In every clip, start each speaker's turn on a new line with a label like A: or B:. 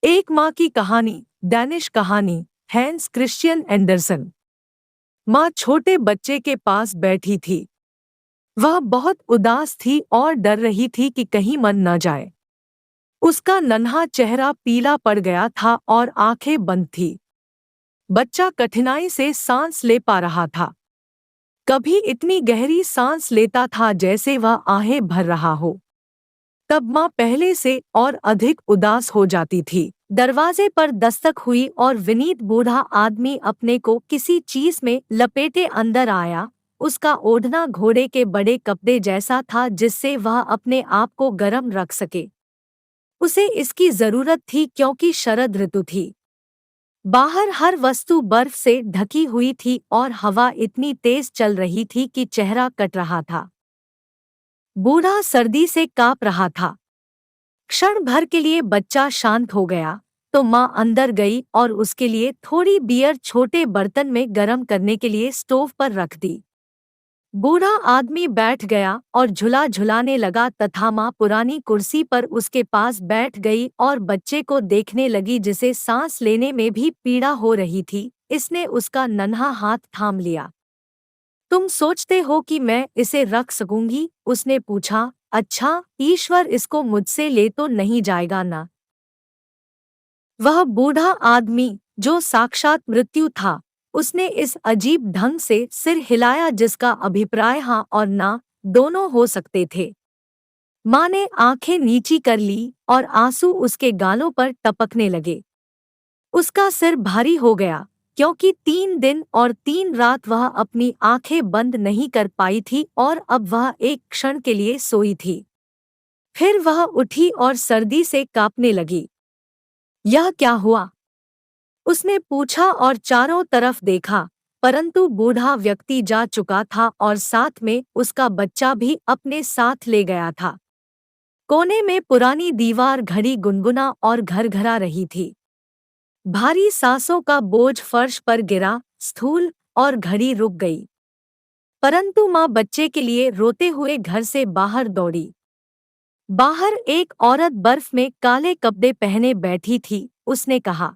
A: एक माँ की कहानी। डैनिश कहानी। Hans Christian Anderson. माँ छोटे बच्चे के पास बैठी थी। वह बहुत उदास थी और डर रही थी कि कहीं मन न जाए। उसका नन्हा चेहरा पीला पड़ गया था और आंखें बंद थी। बच्चा कठिनाई से सांस ले पा रहा था। कभी इतनी गहरी सांस लेता था जैसे वह आहें भर रहा हो। तब माँ पहले से और अधिक उदास हो जाती थी। दरवाजे पर दस्तक हुई और विनीत बूढ़ा आदमी अपने को किसी चीज में लपेटे अंदर आया। उसका ओढ़ना घोड़े के बड़े कपड़े जैसा था जिससे वह अपने आप को गर्म रख सके। उसे इसकी जरूरत थी क्योंकि शरद ऋतु थी। बाहर हर वस्तु बर्फ से ढकी हुई थी और हवा इतनी तेज चल रही थी कि चेहरा कट रहा था। बूढ़ा सर्दी से कांप रहा था। क्षण भर के लिए बच्चा शांत हो गया तो माँ अंदर गई और उसके लिए थोड़ी बियर छोटे बर्तन में गर्म करने के लिए स्टोव पर रख दी। बूढ़ा आदमी बैठ गया और झुला झुलाने लगा तथा माँ पुरानी कुर्सी पर उसके पास बैठ गई और बच्चे को देखने लगी जिसे सांस लेने में भी पीड़ा हो रही थी। इसने उसका नन्हा हाथ थाम लिया। तुम सोचते हो कि मैं इसे रख सकूंगी? उसने पूछा। अच्छा, ईश्वर इसको मुझसे ले तो नहीं जाएगा ना? वह बूढ़ा आदमी जो साक्षात मृत्यु था, उसने इस अजीब ढंग से सिर हिलाया जिसका अभिप्राय हाँ और ना दोनों हो सकते थे। माँ ने आंखें नीची कर ली और आंसू उसके गालों पर टपकने लगे। उसका सिर भारी हो गया क्योंकि 3 दिन और 3 रात वह अपनी आंखें बंद नहीं कर पाई थी और अब वह एक क्षण के लिए सोई थी। फिर वह उठी और सर्दी से कांपने लगी। यह क्या हुआ? उसने पूछा और चारों तरफ देखा, परंतु बूढ़ा व्यक्ति जा चुका था और साथ में उसका बच्चा भी अपने साथ ले गया था। कोने में पुरानी दीवार घड़ी गुनगुना और घरघरा रही थी। भारी सांसों का बोझ फर्श पर गिरा, स्थूल, और घड़ी रुक गई। परंतु माँ बच्चे के लिए रोते हुए घर से बाहर दौड़ी। बाहर एक औरत बर्फ में काले कपड़े पहने बैठी थी। उसने कहा,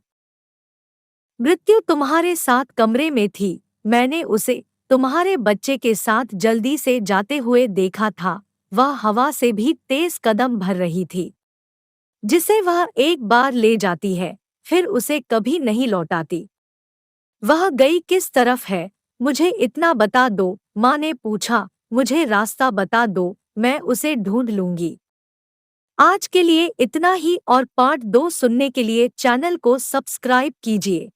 A: मृत्यु तुम्हारे साथ कमरे में थी। मैंने उसे तुम्हारे बच्चे के साथ जल्दी से जाते हुए देखा था। वह हवा से भी तेज कदम भर रही थी। जिसे वह एक बार ले जाती है, फिर उसे कभी नहीं लौटाती। वह गई किस तरफ है? मुझे इतना बता दो। माँ ने पूछा। मुझे रास्ता बता दो, मैं उसे ढूंढ लूंगी। आज के लिए इतना ही और पार्ट 2 सुनने के लिए चैनल को सब्सक्राइब कीजिए।